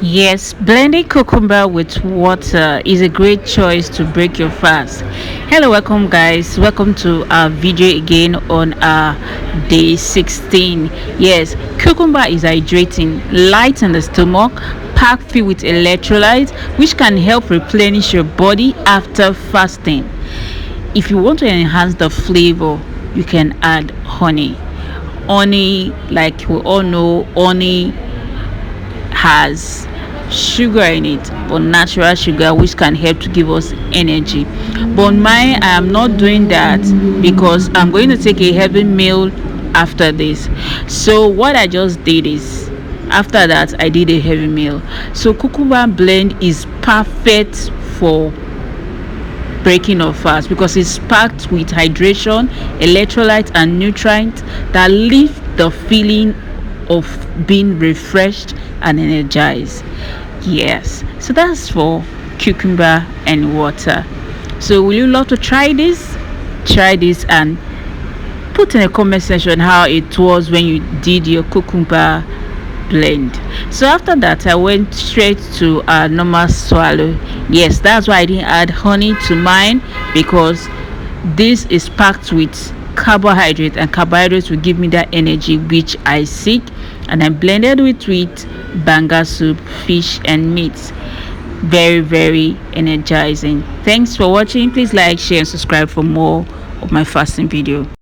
Yes, blending cucumber with water is a great choice to break your fast. Hello, welcome guys. Welcome to our video again on day 16. Yes, cucumber is hydrating, light on the stomach, packed filled with electrolytes, which can help replenish your body after fasting. If you want to enhance the flavor, you can add honey. Honey, like we all know, honey has sugar in it, but natural sugar, which can help to give us energy. But mine, I am not doing that because I'm going to take a heavy meal after this. So what I just did is, after that I did a heavy meal. So cucumber blend is perfect for breaking of fast because it's packed with hydration, electrolytes, and nutrients that lift the feeling of being refreshed and energized. Yes, so that's for cucumber and water. So will you love to try this? Try this and put in a comment section how it was when you did your cucumber blend. So after that I went straight to a normal swallow. Yes, that's why I didn't add honey to mine, because this is packed with carbohydrate, and carbohydrates will give me that energy which I seek. And I blended with banga soup, fish and meat. Very, very energizing. Thanks for watching. Please like, share and subscribe for more of my fasting video.